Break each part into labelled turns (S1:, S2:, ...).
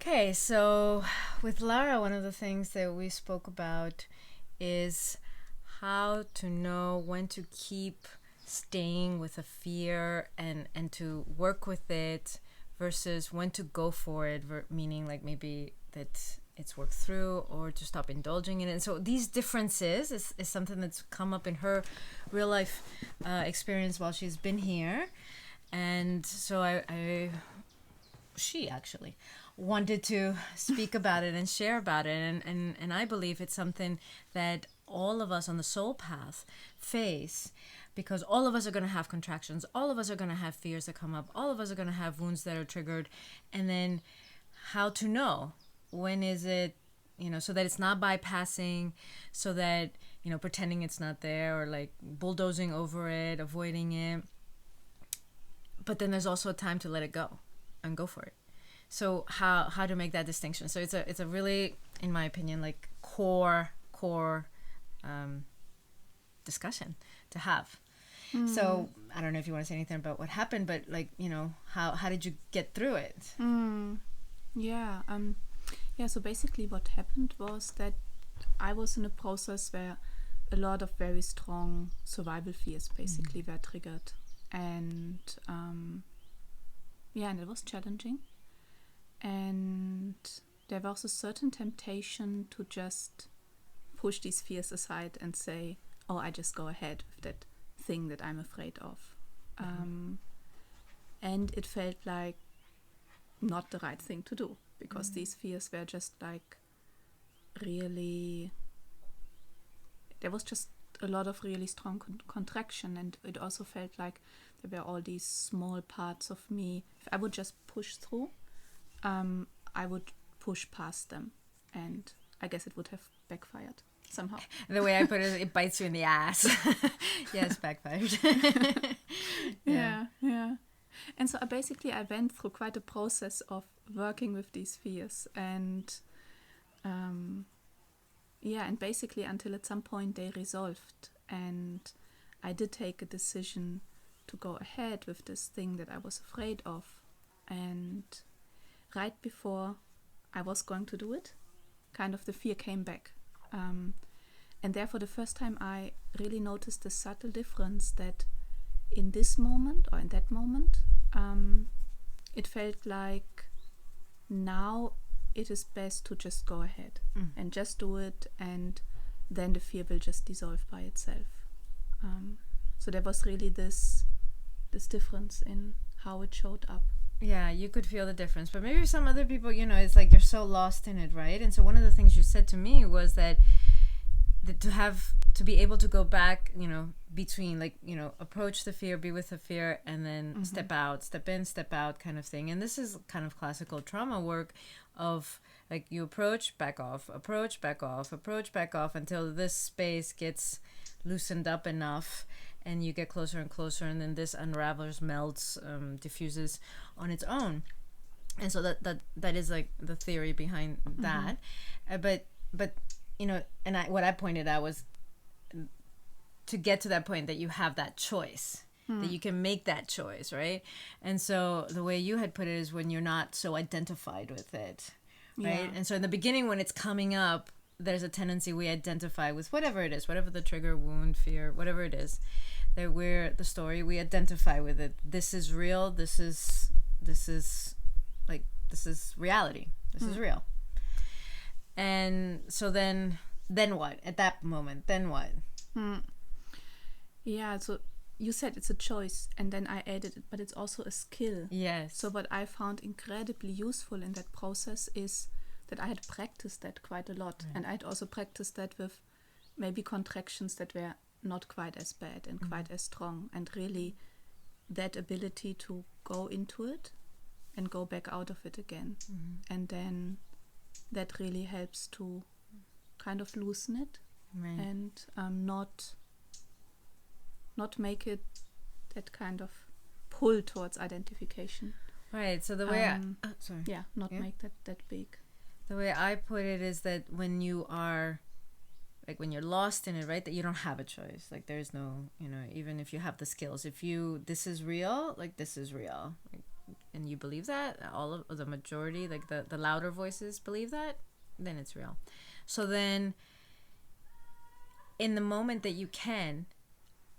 S1: Okay, so with Lara, one of the things that we spoke about is how to know when to keep staying with a fear and to work with it versus when to go for it, meaning like maybe that it's worked through or to stop indulging in it. And so these differences is something that's come up in her real life experience while she's been here. And so she actually wanted to speak about it and share about it, and I believe it's something that all of us on the soul path face, because all of us are going to have contractions, all of us are going to have fears that come up, all of us are going to have wounds that are triggered, and then how to know when is it, so that it's not bypassing, so that pretending it's not there or like bulldozing over it, avoiding it. But then there's also a time to let it go and go for it. So how to make that distinction? So it's a really, in my opinion, like core discussion to have. So I don't know if you want to say anything about what happened, but like how did you get through it?
S2: Yeah. So basically, what happened was that I was in a process where a lot of very strong survival fears basically were triggered, and and it was challenging. And there was a certain temptation to just push these fears aside and say, oh, I just go ahead with that thing that I'm afraid of. And it felt like not the right thing to do, because these fears were just like really, there was just a lot of really strong contraction, and it also felt like there were all these small parts of me. If I would just push through, I would push past them, and I guess it would have backfired somehow.
S1: The way I put it, it bites you in the ass. Yes, backfired.
S2: Yeah. And so I went through quite a process of working with these fears, and and basically until at some point they resolved, and I did take a decision to go ahead with this thing that I was afraid of. And right before I was going to do it, kind of the fear came back. And therefore, the first time I really noticed the subtle difference that in this moment or in that moment, it felt like now it is best to just go ahead and just do it, and then the fear will just dissolve by itself. So there was really this difference in how it showed up.
S1: Yeah, you could feel the difference. But maybe some other people, it's like you're so lost in it, right? And so one of the things you said to me was that to be able to go back, between like, approach the fear, be with the fear, and then step out, step in, step out kind of thing. And this is kind of classical trauma work of like you approach, back off, approach, back off, approach, back off, until this space gets loosened up enough and you get closer and closer, and then this unravels, melts, diffuses on its own. And so that is like the theory behind that. But and what I pointed out was to get to that point that you have that choice, that you can make that choice, right? And so the way you had put it is when you're not so identified with it, right? And so in the beginning, when it's coming up, there's a tendency we identify with whatever it is, whatever the trigger, wound, fear, whatever it is, that we're the story, we identify with it. This is real. This is reality. This is real. And so then what? At that moment, then what?
S2: Yeah, so you said it's a choice, and then I added it, but it's also a skill.
S1: Yes.
S2: So what I found incredibly useful in that process is that I had practiced that quite a lot. And I had also practiced that with maybe contractions that were not quite as bad and quite as strong. And really that ability to go into it and go back out of it again. And then that really helps to kind of loosen it, and not make it that kind of pull towards identification.
S1: Right. So the way
S2: Make that big.
S1: The way I put it is that when you are, like when you're lost in it, right, that you don't have a choice. Like there's no, even if you have the skills, this is real, like this is real. Like and you believe that, all of the majority, like the louder voices believe that, then it's real. So then in the moment that you can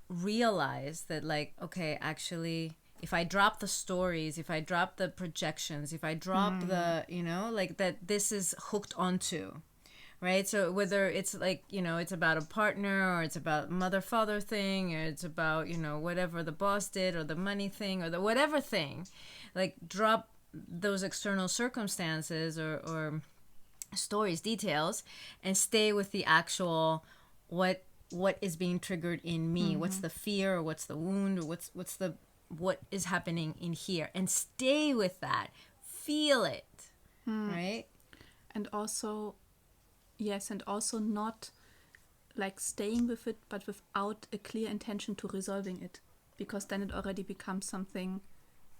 S1: realize that, like, okay, actually, if I drop the stories, if I drop the projections, if I drop the, like, that this is hooked onto, right? So whether it's like, it's about a partner, or it's about mother-father thing, or it's about, whatever the boss did, or the money thing, or the whatever thing, like, drop those external circumstances or stories, details, and stay with the actual what is being triggered in me, what's the fear, or what's the wound, or what is happening in here, and stay with that, feel it, right?
S2: And also, yes, and also not like staying with it, but without a clear intention to resolving it, because then it already becomes something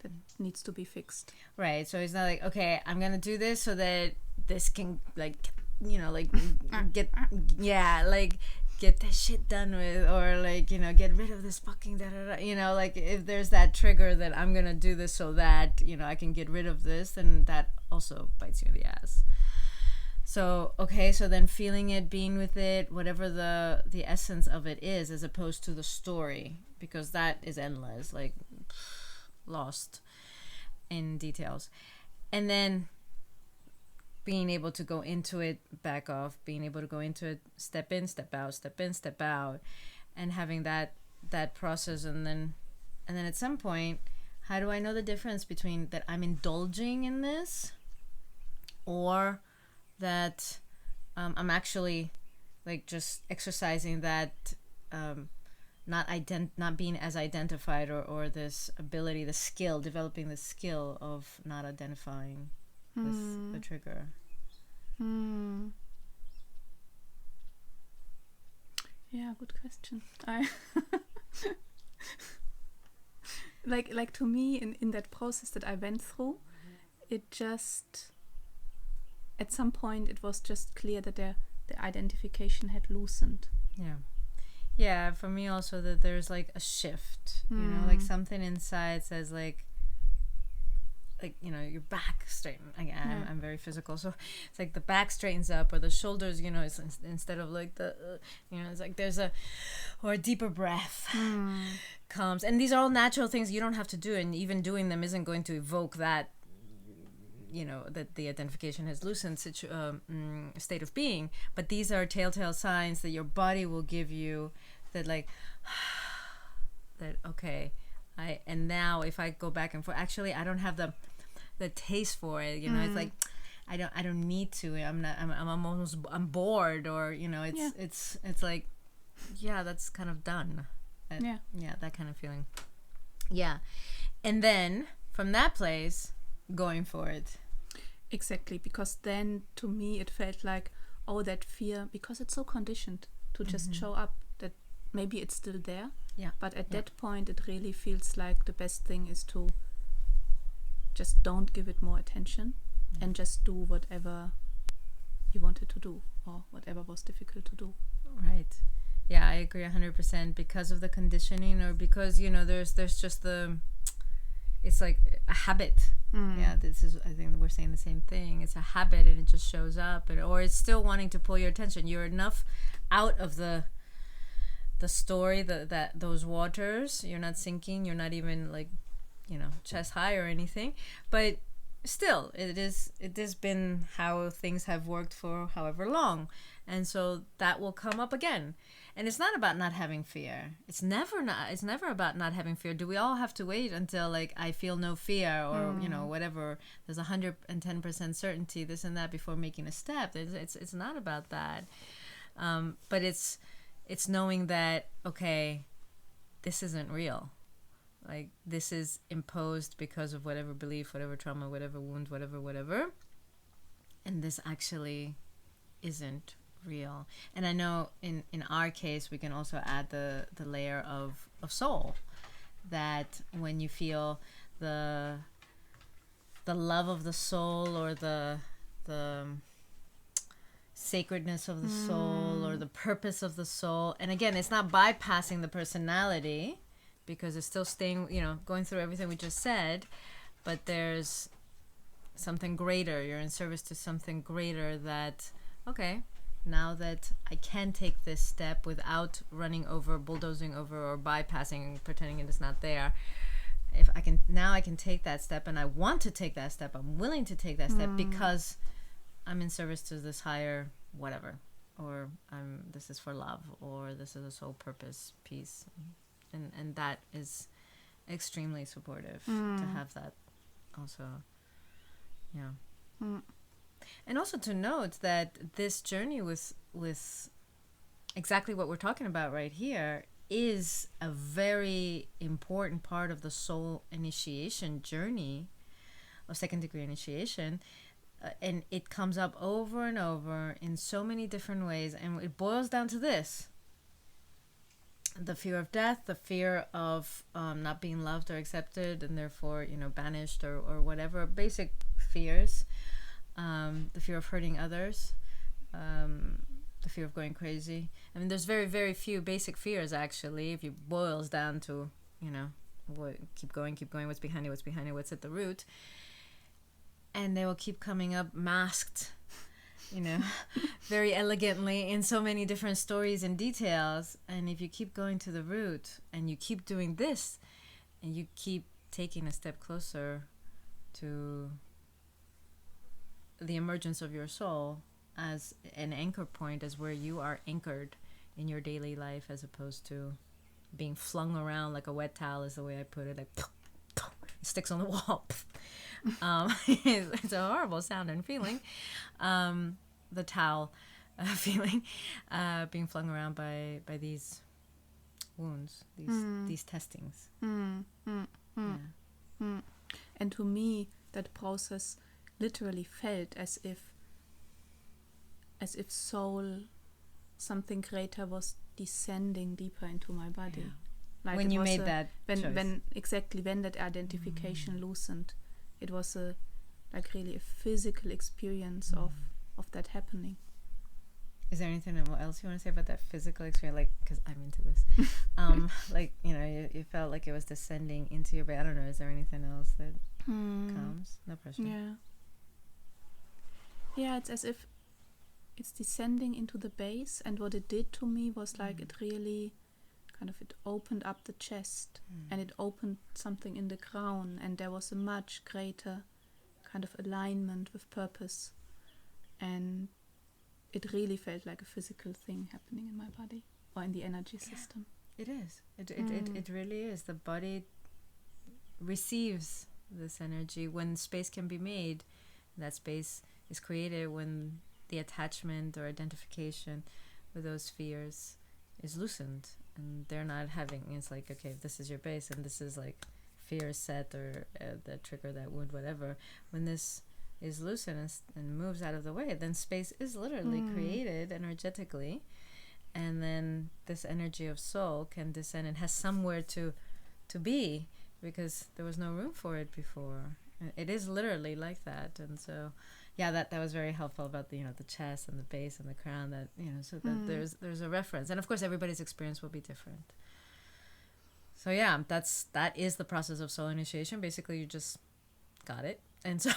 S2: that needs to be fixed.
S1: Right. So it's not like, okay, I'm gonna do this so that this can, like, get, like, get that shit done with, or like, get rid of this fucking like, if there's that trigger that I'm gonna do this so that, I can get rid of this, then that also bites you in the ass. So, okay, so then feeling it, being with it, whatever the essence of it is, as opposed to the story, because that is endless, like, lost in details. And then being able to go into it, back off, being able to go into it, step in, step out, step in, step out, and having that process. And then at some point, how do I know the difference between that I'm indulging in this, or that I'm actually, like, just exercising that, not being as identified, or this ability, the skill, developing the skill of not identifying with the trigger.
S2: Yeah, good question. I like to me, in that process that I went through, it just, at some point, it was just clear that the identification had loosened.
S1: Yeah, for me also, that there's like a shift, like something inside says, like, your back straighten. I'm very physical, so it's like the back straightens up, or the shoulders, it's instead of like the, it's like there's a deeper breath comes. And these are all natural things you don't have to do, and even doing them isn't going to evoke that, that the identification has loosened state of being. But these are telltale signs that your body will give you, that, like, that, okay, and now if I go back and forth, actually I don't have the taste for it, it's like I don't need to, I'm bored, or it's like, that's kind of done. That kind of feeling. And then from that place, going for it.
S2: Exactly, because then to me it felt like, oh, that fear, because it's so conditioned to just show up, that maybe it's still there. But at that point, it really feels like the best thing is to just don't give it more attention, and just do whatever you wanted to do, or whatever was difficult to do.
S1: Right. Yeah, I agree 100%, because of the conditioning, or because, there's just it's like a habit. This is, I think we're saying the same thing. It's a habit, and it just shows up, or it's still wanting to pull your attention. You're enough out of the story, that those waters, you're not sinking, you're not even, like, chest high or anything, but still, it has been how things have worked for however long, and so that will come up again. And it's not about not having fear. It's never about not having fear. Do we all have to wait until, like, I feel no fear, or whatever, there's 110% certainty, this and that, before making a step? It's not about that. But it's knowing that, okay, this isn't real. Like, this is imposed because of whatever belief, whatever trauma, whatever wound, whatever. And this actually isn't real. And I know in our case, we can also add the layer of soul, that when you feel the love of the soul, or the sacredness of the soul, or the purpose of the soul, and again, it's not bypassing the personality, because it's still staying, going through everything we just said, but there's something greater. You're in service to something greater that, okay, now that I can take this step without running over, bulldozing over, or bypassing, pretending it is not there. If I can, now I can take that step, and I want to take that step. I'm willing to take that step because I'm in service to this higher whatever, or this is for love, or this is a soul purpose piece, and that is extremely supportive to have that also. Yeah. And also to note that this journey with exactly what we're talking about right here is a very important part of the soul initiation journey of second degree initiation. And it comes up over and over in so many different ways. And it boils down to this: the fear of death, the fear of not being loved or accepted, and therefore, banished or whatever, basic fears. The fear of hurting others, the fear of going crazy. I mean, there's very, very few basic fears, actually, if it boils down to, keep going, what's behind it, what's at the root. And they will keep coming up masked, very elegantly in so many different stories and details. And if you keep going to the root and you keep doing this and you keep taking a step closer to the emergence of your soul as an anchor point, as where you are anchored in your daily life, as opposed to being flung around like a wet towel, is the way I put it, like it sticks on the wall. It's a horrible sound and feeling, the towel feeling, being flung around by these wounds, these testings. Yeah.
S2: And to me, that process literally felt as if soul, something greater, was descending deeper into my body.
S1: Yeah.
S2: Like
S1: when you made that choice.
S2: when that identification loosened, it was really a physical experience of that happening.
S1: Is there anything else you want to say about that physical experience? Like, because I'm into this. You felt like it was descending into your body. I don't know. Is there anything else that comes? No pressure.
S2: Yeah, it's as if it's descending into the base, and what it did to me was like it really it opened up the chest, and it opened something in the crown, and there was a much greater alignment with purpose, and it really felt like a physical thing happening in my body or in the energy system.
S1: It is. It really is. The body receives this energy when space can be made. That space is created when the attachment or identification with those fears is loosened, and they're not having, it's like, okay, this is your base and this is like fear set or that trigger, that wound, whatever. When this is loosened and moves out of the way, then space is literally created energetically, and then this energy of soul can descend and has somewhere to be, because there was no room for it before. It is literally like that. And so that was very helpful about the chest and the base and the crown, that so that there's a reference. And of course everybody's experience will be different. So that is the process of soul initiation. Basically, you just got it. And so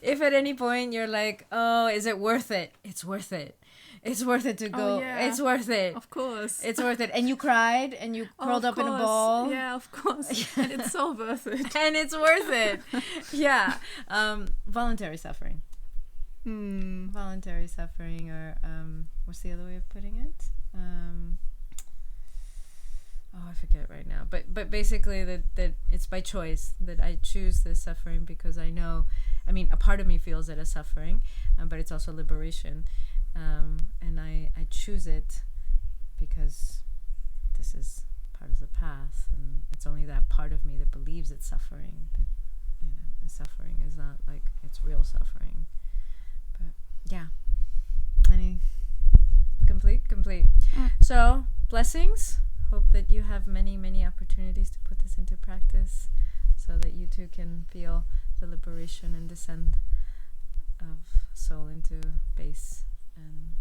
S1: if at any point you're like, oh, is it worth it? It's worth it. It's worth it to go. It's worth it.
S2: Of course.
S1: It's worth it. And you cried and you curled up in a ball.
S2: Yeah, of course. And it's so worth it.
S1: And it's worth it. Yeah. Voluntary suffering. Voluntary suffering, or what's the other way of putting it? I forget right now. But basically that it's by choice, that I choose this suffering because I know, a part of me feels it as suffering, but it's also liberation. And I choose it because this is part of the path, and it's only that part of me that believes it's suffering. But suffering is not like it's real suffering. But complete. So blessings. Hope that you have many, many opportunities to put this into practice, so that you too can feel the liberation and descent of soul into base, and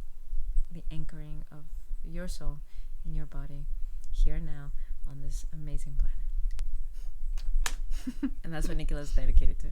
S1: the anchoring of your soul in your body here now on this amazing planet. And that's what Nicola is dedicated to.